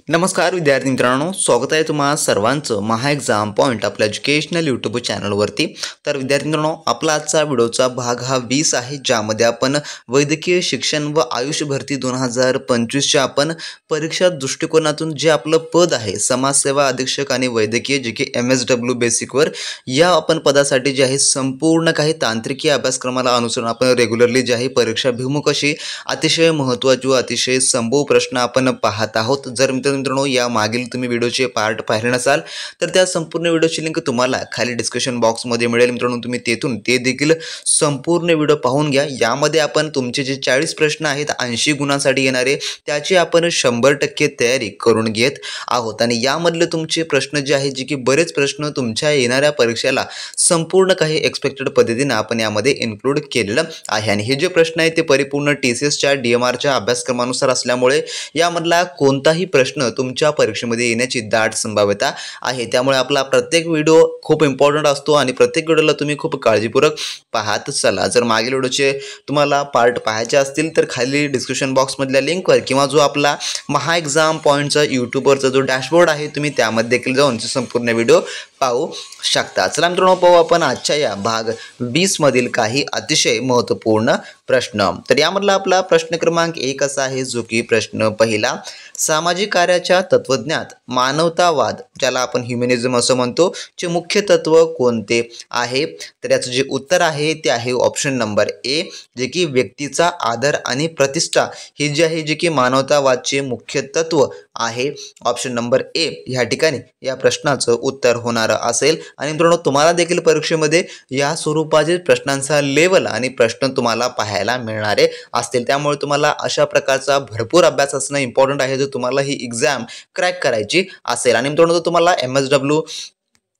नमस्कार विद्यार्थी मित्रांनो, स्वागत आहे तुम्हा सर्वांचं महा एक्झाम पॉईंट आपल्या एज्युकेशनल यूट्यूब चॅनलवरती। तर विद्यार्थी मित्रांनो, आपला आजचा व्हिडिओचा भाग हा 20 आहे, ज्यामध्ये आपण वैद्यकीय शिक्षण व आयुष भरती 2025च्या आपण परीक्षा दृष्टिकोनातून जे आपलं पद आहे समाजसेवा अधीक्षक आणि वैद्यकीय जे की MSW बेसिकवर या आपण पदासाठी जे आहे संपूर्ण काही तांत्रिकी अभ्यासक्रमाला अनुसरून आपण रेग्युलरली जे आहे परीक्षा भिमुख अशी अतिशय महत्त्वाची व अतिशय संभव प्रश्न आपण पाहत आहोत। जर मित्रांनो या मागील तुम्ही व्हिडिओचे पार्ट पाहिले नसाल तर त्या संपूर्ण व्हिडिओची लिंक तुम्हाला खाली डिस्क्रिप्शन बॉक्समध्ये मिळेल। मित्रांनो तुम्ही तेथून ते देखील संपूर्ण व्हिडिओ पाहून घ्या। यामध्ये आपण तुमचे जे 40 प्रश्न आहेत 80 गुणांसाठी येणारे त्याची आपण 100% तयारी करून घेत आहोत आणि यामधले तुमचे प्रश्न जे आहेत जे की बरेच प्रश्न तुमच्या येणाऱ्या परीक्षेला संपूर्ण काही एक्सपेक्टेड पद्धतीने आपण यामध्ये इन्क्लूड केलेलं आहे आणि हे जे प्रश्न आहेत ते परिपूर्ण TCSच्या DMRच्या अभ्यासक्रमानुसार असल्यामुळे यामधला कोणताही प्रश्न तुमच्या परीक्षेमध्ये येण्याची दाट संभाव्यता आहे। त्यामुळे आपला प्रत्येक व्हिडिओ खूप इम्पॉर्टंट असतो आणि प्रत्येक व्हिडिओला तुम्ही खूप काळजीपूर्वक पाहत चला। जर मागील व्हिडिओचे तुम्हाला पार्ट पाहायचे असतील तर खाली डिस्क्रिप्शन बॉक्समधल्या लिंकवर किंवा जो आपला महा एक्झाम पॉईंटचा यूट्यूबवरचा जो डॅशबोर्ड आहे तुम्ही त्यामध्ये देखील जाऊन संपूर्ण व्हिडिओ पाहू शकता। चला मित्रांनो, पाहू आपण आजच्या या भाग 20 मधील काही अतिशय महत्त्वपूर्ण प्रश्न। तर यामधला आपला प्रश्न क्रमांक 1 असा आहे, जो की प्रश्न पहिला, सामाजिक कार्याच्या तत्वज्ञात मानवतावाद ज्याला आपण ह्युमॅनिझम असं म्हणतो चे मुख्य तत्व कोणते आहे? तर याचं जे उत्तर आहे ते आहे ऑप्शन नंबर ए, जे की व्यक्तीचा आदर आणि प्रतिष्ठा हे जे आहे जे की मानवतावादचे मुख्य तत्व आहे। ऑप्शन नंबर ए ह्या ठिकाणी या प्रश्नाचं उत्तर होणार असेल आणि मित्रांनो तुम्हाला देखील परीक्षेमध्ये या स्वरूपाचे प्रश्नांचा लेवल आणि प्रश्न तुम्हाला पाहायला मिळणारे असतील। त्यामुळे तुम्हाला अशा प्रकारचा भरपूर अभ्यास असणं इम्पॉर्टंट आहे जर तुम्हाला ही एक्झाम क्रॅक करायची असेल। आणि मित्रांनो तुम्हाला MSW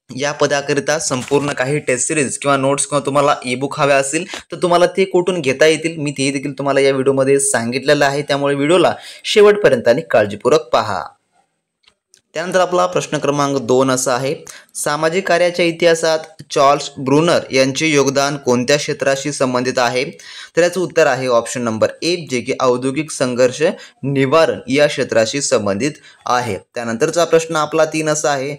या पदाकरिता संपूर्ण काही टेस्ट सिरीज किंवा नोट्स किंवा तुम्हाला ई-बुक हवे असतील तर तुम्हाला ते कुठून घेता येतील मी ते देखील तुम्हाला या व्हिडिओमध्ये सांगितलेलं आहे। त्यामुळे व्हिडिओला शेवटपर्यंत आणि काळजीपूर्वक पहा। त्यानंतर आपला प्रश्न क्रमांक 2 असा आहे, सामाजिक कार्याच्या इतिहासात चार्ल्स ब्रूनर यांचे योगदान कोणत्या क्षेत्राशी संबंधित आहे? तर याचं उत्तर आहे ऑप्शन नंबर ए, जे की औद्योगिक संघर्ष निवारण या क्षेत्राशी संबंधित आहे। त्यानंतरचा प्रश्न आपला 3 असा आहे,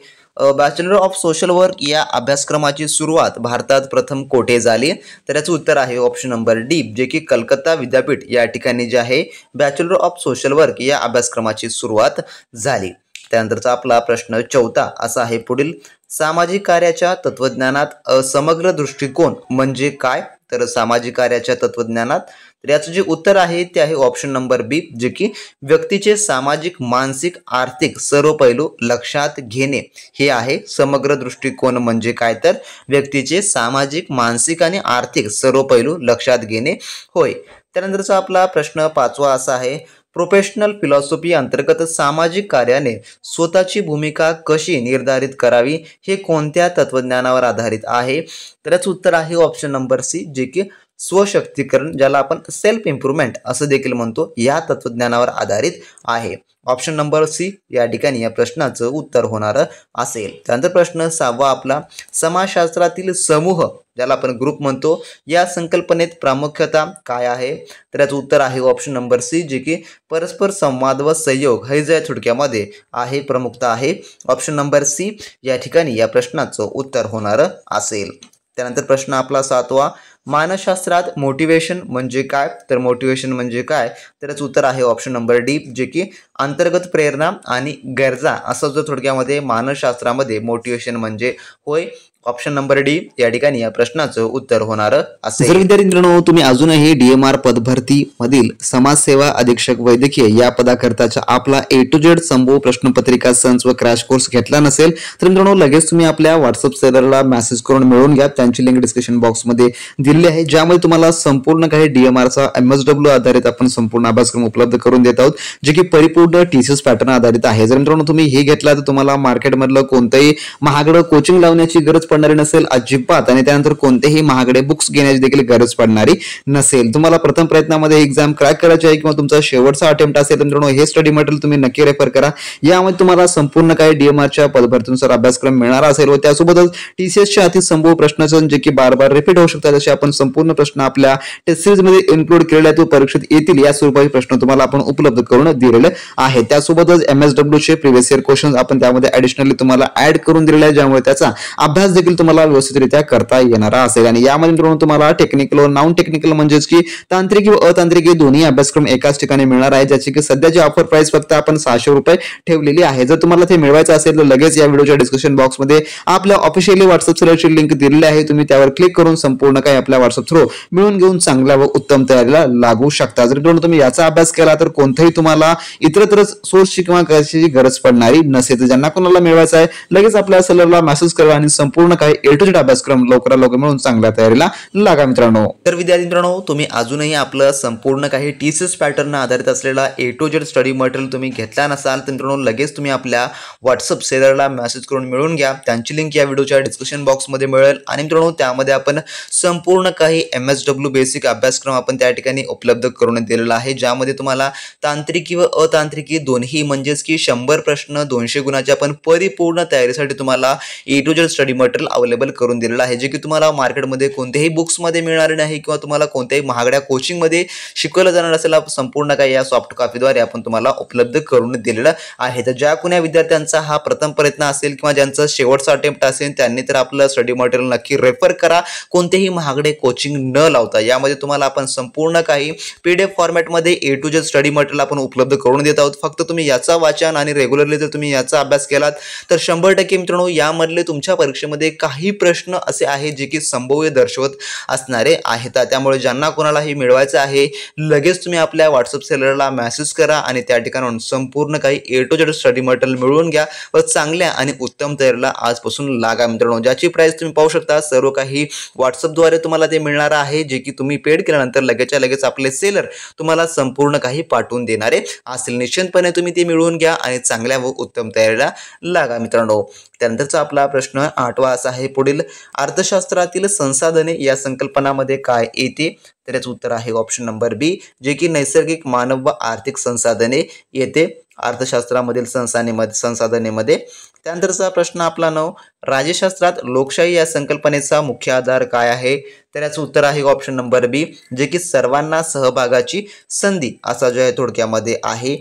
बॅचलर ऑफ सोशल वर्क या अभ्यासक्रमाची सुरुवात भारतात प्रथम कोठे झाली? तर याचं उत्तर आहे ऑप्शन नंबर डी, जे की कलकत्ता विद्यापीठ या ठिकाणी जे आहे बॅचलर ऑफ सोशल वर्क या अभ्यासक्रमाची सुरुवात झाली। त्यानंतरचा आपला प्रश्न 4 असा आहे, पुढील सामाजिक कार्याच्या तत्वज्ञानात समग्र दृष्टिकोन म्हणजे काय? तर सामाजिक कार्याच्या तत्वज्ञानात तर याचं जे उत्तर आहे ते आहे ऑप्शन नंबर बी, जे की व्यक्तीचे सामाजिक मानसिक आर्थिक सर्व पैलू लक्षात घेणे हे आहे समग्र दृष्टिकोन म्हणजे काय? तर व्यक्तीचे सामाजिक मानसिक आणि आर्थिक सर्व पैलू लक्षात घेणे होय। त्यानंतरचा आपला प्रश्न 5 असा आहे, प्रोफेशनल फिलॉसॉफी अंतर्गत सामाजिक कार्याने स्वतःची भूमिका कशी निर्धारित करावी हे कोणत्या तत्वज्ञानावर आधारित आहे? तर याचं उत्तर आहे ऑप्शन नंबर सी, जे की स्वशक्तीकरण ज्याला आपण सेल्फ इम्प्रूव्हमेंट असं देखील म्हणतो या तत्वज्ञानावर आधारित आहे। ऑप्शन नंबर सी या ठिकाणी या प्रश्नाचं उत्तर होणार असेल। त्यानंतर प्रश्न 6 आपला, समाजशास्त्रातील समूह ज्याला आपण ग्रुप म्हणतो या संकल्पनेत प्रामुख्यता काय आहे? तर याचं उत्तर आहे ऑप्शन नंबर सी, जे की परस्पर संवाद व सहयोग हे जे थोडक्यामध्ये आहे प्रमुखता आहे। ऑप्शन नंबर सी या ठिकाणी या प्रश्नाचं उत्तर होणार असेल। त्यानंतर प्रश्न आपला 7, मानसशास्त्रात मोटिवेशन म्हणजे काय? तर मोटिवेशन म्हणजे काय? तर याचं उत्तर आहे ऑप्शन नंबर डी, जे की अंतर्गत प्रेरणा आणि गरजा असं जो थोडक्यामध्ये मानसशास्त्रामध्ये मोटिवेशन म्हणजे होय। ऑप्शन नंबर डी या ठिकाणी या प्रश्नाचं उत्तर होणार असेल। जर विद्यार्थी मित्रांनो तुम्ही अजूनही DMR पदभरती मधील समाजसेवा अधीक्षक वैद्यकीय या पदाकरताचा आपला A to Z संभव प्रश्नपत्रिका संच व क्रॅश कोर्स घेतला नसेल तर मित्रांनो लगेच तुम्ही आपल्या व्हॉट्सअप सेलरला मेसेज करून मिळवून घ्या। त्यांची लिंक डिस्क्रिप्शन बॉक्समध्ये दिलेली आहे, ज्यामध्ये तुम्हाला संपूर्ण काही DMRचा MSW आधारित आपण संपूर्ण अभ्यासक्रम उपलब्ध करून देत आहोत, जे की परिपूर्ण TCS पॅटर्न आधारित आहे। जर मित्रांनो तुम्ही हे घेतला तर तुम्हाला मार्केटमधलं कोणतंही महागडं कोचिंग लावण्याची गरज पडणारी नसेल अजिबात, आणि त्यानंतर कोणतेही महागडे बुक्स घेण्याची देखील गरज पडणारी नसेल. तुम्हाला प्रथम प्रयत्नामध्ये एक्झाम क्रॅक करायची आहे किंवा तुमचा शेवटचा अटेम्प्ट असेल तर मित्रांनो हे स्टडी मटेरियल तुम्ही नक्की रेफर करा. यामध्ये तुम्हाला संपूर्ण काही डीएमआरच्या पदभरतीनुसार अभ्यासक्रम मिळणार असेल व त्यासोबतच टीसीएसच्या अति संभव प्रश्न जे की बार बार रिपीट होऊ शकतात असे आपण संपूर्ण प्रश्न आपल्या टेस्ट सिरीज मध्ये इन्क्लूड केलेले आहेत. परीक्षेत येतील या स्वरूपाचे प्रश्न तुम्हाला आपण उपलब्ध करून दिलेले आहे. त्यासोबतच MSW चे प्रिव्हियस इयर क्वेश्चन आपण त्यामध्ये ऍडिशनली तुम्हाला ऍड करून दिलेले आहे, ज्यामुळे त्याचा अभ्यास देखील तुम्हाला व्यवस्थितरित्या करता येणार असेल. आणि यामध्ये मित्रांनो तुम्हाला टेक्निकल व नॉन टेक्निकल म्हणजेच की तांत्रिक व अतांत्रिक दोन्ही अभ्यासक्रम एकाच ठिकाणी मिळणार आहे, ज्याची की सध्याची ऑफर प्राइस फक्त आपण 600 रुपये ठेवलेली आहे. जर तुम्हाला ते मिळवायचं असेल तर लगेच या व्हिडिओच्या डिस्क्रिप्शन बॉक्समध्ये आपल्या ऑफिशियली व्हॉट्सअप सर्व्हरची लिंक दिलेली आहे. तुम्ही त्यावर क्लिक करून संपूर्ण काही आपल्या व्हॉट्सअप थ्रू मिळून घेऊन चांगल्या व उत्तम तयारीला लागू शकता. जर तुम्ही याचा अभ्यास केला तर कोणताही तुम्हाला इतरत्र सोर्सची किंवा कशाची गरज पडणारी नसेल. ज्यांना कोणाला मिळवायचं आहे लगेच आपल्या सर्व्हरला मेसेज करा आणि संपूर्ण काही A to Z अभ्यासक्रम लवकरात लवकर मिळून चांगल्या तयारीला लागा मित्रांनो. तर विद्यार्थी मित्रांनो, तुम्ही अजूनही आपलं संपूर्ण काही टीसीएस पॅटर्न आधारित असलेला A to Z study material तुम्ही घेतला नसाल तर मित्रांनो लगेच तुम्ही आपल्या व्हॉट्सअप सेलरला मेसेज करून मिळवून घ्या. त्यांची लिंक या व्हिडिओच्या डिस्क्रिप्शन बॉक्समध्ये मिळेल. आणि मित्रांनो त्यामध्ये आपण संपूर्ण काही MSW बेसिक अभ्यासक्रम आपण त्या ठिकाणी उपलब्ध करून दिलेला आहे, ज्यामध्ये तुम्हाला तांत्रिकी व अतांत्रिकी दोन्ही म्हणजेच की 100 प्रश्न 200 गुणाच्या आपण परिपूर्ण तयारीसाठी तुम्हाला A to Z study material available करून दिलेलं आहे, जे की तुम्हाला मार्केटमध्ये कोणत्याही बुक्समध्ये मिळणार नाही किंवा तुम्हाला कोणत्याही महागड्या कोचिंगमध्ये शिकवलं जाणार असेल. संपूर्ण काही या सॉफ्ट कॉपीद्वारे आपण तुम्हाला उपलब्ध करून दिलेलं आहे. तर ज्या कोण्या विद्यार्थ्यांचा हा प्रथम प्रयत्न असेल किंवा ज्यांचा शेवटचा अटेम्प्ट असेल त्यांनी तर आपलं स्टडी मटेरियल नक्की रेफर करा, कोणतेही महागडे कोचिंग न लावता. यामध्ये तुम्हाला आपण संपूर्ण काही PDF फॉर्मॅटमध्ये A to Z study material आपण उपलब्ध करून देत आहोत. फक्त तुम्ही याचा वाचन आणि रेग्युलरली जर तुम्ही याचा अभ्यास केलात तर 100% मित्रांनो यामधले तुमच्या परीक्षेमध्ये काही प्रश्न असे आहेत जे की संभाव्य दर्शवत असणारे आहेत. त्यामुळे ज्यांना कोणालाही मिळवायचं आहे लगेच तुम्ही आपल्या व्हॉट्सअप सेलरला मेसेज करा आणि त्या ठिकाणाहून संपूर्ण काही A to Z study material मिळवून घ्या व चांगल्या आणि उत्तम तयारीला आजपासून लागा मित्रांनो. ज्याची प्राइस तुम्ही पाहू शकता, सर्व काही व्हॉट्सअपद्वारे तुम्हाला ते मिळणार आहे, जे की तुम्ही पेड केल्यानंतर लगेचच्या लगेच आपले सेलर तुम्हाला संपूर्ण काही पाठवून देणारे असेल. निश्चितपणे तुम्ही ते मिळवून घ्या आणि चांगल्या व उत्तम तयारीला लागा मित्रांनो. त्यानंतरचा आपला प्रश्न 8वा असा आहे, पुढील अर्थशास्त्रातील संसाधने या संकल्पनामध्ये काय येते? तर याचं उत्तर आहे ऑप्शन नंबर बी, जे की नैसर्गिक, मानव व आर्थिक संसाधने येते अर्थशास्त्रामधील संसाधनेमध्ये. त्यानंतरचा प्रश्न आपला 9, राज्यशास्त्रात लोकशाही या संकल्पनेचा मुख्य आधार काय आहे? तर याचं उत्तर आहे ऑप्शन नंबर बी, जे की सर्वांना सहभागाची संधी असा जो आहे थोडक्यामध्ये आहे.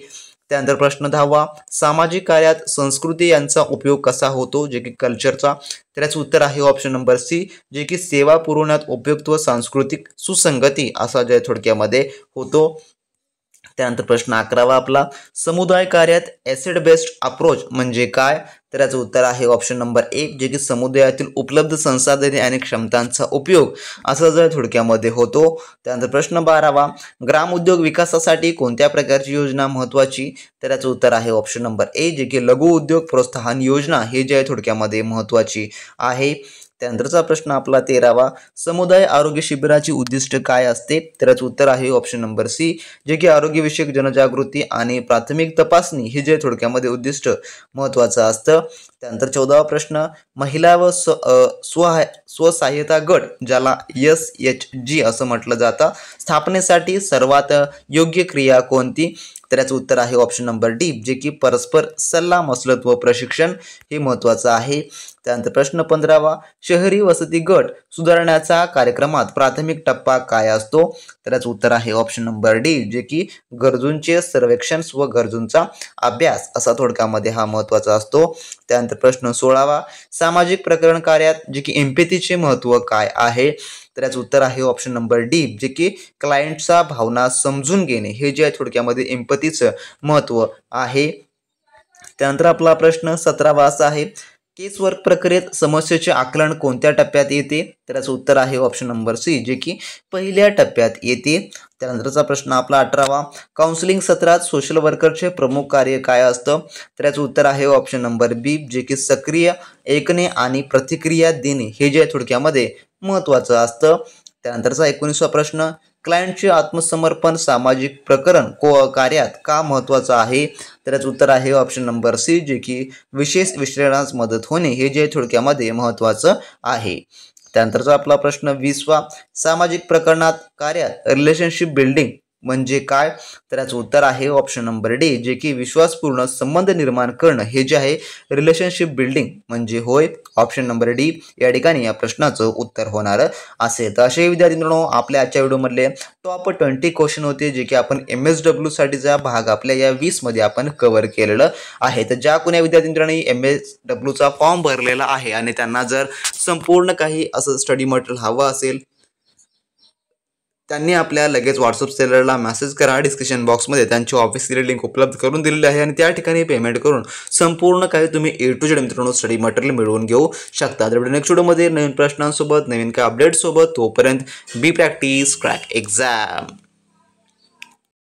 त्यानंतर प्रश्न 10वा, सामाजिक कार्यात संस्कृती यांचा उपयोग कसा होतो? जे की कल्चरचा. तर याचं उत्तर आहे ऑप्शन नंबर सी, जे की सेवा पुरवण्यात उपयुक्त व सांस्कृतिक सुसंगती असा जो आहे थोडक्यामध्ये होतो. त्यानंतर प्रश्न 11वा आपला, समुदाय कार्यात ॲसिड बेस्ड अप्रोच म्हणजे काय? तर याचं उत्तर आहे ऑप्शन नंबर 1, जे की समुदायातील उपलब्ध संसाधने आणि क्षमतांचा उपयोग असा जो थोडक्यामध्ये होतो. त्यानंतर प्रश्न 12वा, ग्राम उद्योग विकासासाठी कोणत्या प्रकारची योजना महत्त्वाची? तर याचं उत्तर आहे ऑप्शन नंबर ए, जे की लघु उद्योग प्रोत्साहन योजना हे जे आहे थोडक्यामध्ये महत्त्वाची आहे. त्यानंतरचा प्रश्न आपला 13वा, समुदाय आरोग्य शिबिराची उद्दिष्ट काय असते? तर याचं उत्तर आहे ऑप्शन नंबर सी, जे की आरोग्यविषयक जनजागृती आणि प्राथमिक तपासणी हे जे थोडक्यामध्ये उद्दिष्ट महत्त्वाचं असतं. त्यानंतर 14वा प्रश्न, महिला व स्वसहाय्यता गट ज्याला SHG असं म्हटलं जातं, स्थापनेसाठी सर्वात योग्य क्रिया कोणती? तर याचं उत्तर आहे ऑप्शन नंबर डी, जे की परस्पर सल्ला मसलत व प्रशिक्षण हे महत्त्वाचं आहे. त्यानंतर प्रश्न 15वा, शहरी वसती गट सुधारण्याचा कार्यक्रमात प्राथमिक टप्पा काय असतो? तर याचं उत्तर आहे ऑप्शन नंबर डी, जे की गरजूंचे सर्वेक्षण व गरजूंचा अभ्यास असा थोडक्यामध्ये हा महत्त्वाचा असतो. त्यानंतर प्रश्न 16वा, सामाजिक प्रकरण कार्यात जे की एम्पॅथीचे महत्त्व काय आहे? तर याचं उत्तर आहे ऑप्शन नंबर डी, जे की क्लायंटचा भावना समजून घेणे हे जे आहे थोडक्यामध्ये एम्पॅथीचं महत्त्व आहे. त्यानंतर आपला प्रश्न 17वा असा आहे, केस वर्क प्रक्रियेत समस्येचे आकलन कोणत्या टप्प्यात येते? तर याचं उत्तर आहे ऑप्शन नंबर सी, जे की पहिल्या टप्प्यात येते. त्यानंतरचा प्रश्न आपला 18वा, काउन्सिलिंग सत्रात सोशल वर्करचे प्रमुख कार्य काय असतं? तर याचं उत्तर आहे ऑप्शन नंबर बी, जे की सक्रिय ऐकणे आणि प्रतिक्रिया देणे हे जे थोडक्यामध्ये महत्त्वाचं असतं. त्यानंतरचा 19वा प्रश्न, क्लायंटचे आत्मसमर्पण सामाजिक प्रकरण कार्यात का महत्त्वाचं आहे? तर याचं उत्तर आहे ऑप्शन नंबर सी, जे की विशेष विश्लेषणास मदत होणे हे जे थोडक्यामध्ये महत्त्वाचं आहे. त्यानंतरचा आपला प्रश्न 20वा, सामाजिक प्रकरणात कार्यात रिलेशनशिप बिल्डिंग म्हणजे काय? तर याचं उत्तर आहे ऑप्शन नंबर डी, जे की विश्वासपूर्ण संबंध निर्माण करणं हे जे आहे रिलेशनशिप बिल्डिंग म्हणजे होय. ऑप्शन नंबर डी या ठिकाणी या प्रश्नाचं उत्तर होणार असेल. तर असे विद्यार्थी मित्रांनो आपल्या आजच्या व्हिडिओमधले टॉप 20 क्वेश्चन होते, जे की आपण MSW साठीचा भाग आपल्या या 20 मध्ये आपण कव्हर केलेलं आहे. तर ज्या कोणी विद्यार्थी मित्रांनी MSWचा फॉर्म भरलेला आहे आणि त्यांना जर संपूर्ण काही असं स्टडी मटेरियल हवं असेल, त्यांनी आपल्या लगेच व्हॉट्सअप सेलरला मेसेज करा. डिस्क्रिप्शन बॉक्समध्ये त्यांची ऑफिसची लिंक उपलब्ध करून दिलेली आहे आणि त्या ठिकाणी पेमेंट करून संपूर्ण काही तुम्ही A to Z मित्रांनो स्टडी मटेरियल मिळवून घेऊ शकता. तर नेक्स्ट व्हिडिओमध्ये नवीन प्रश्नांसोबत नवीन काही अपडेट्ससोबत, तोपर्यंत बी प्रॅक्टिस क्रॅक एक्झाम.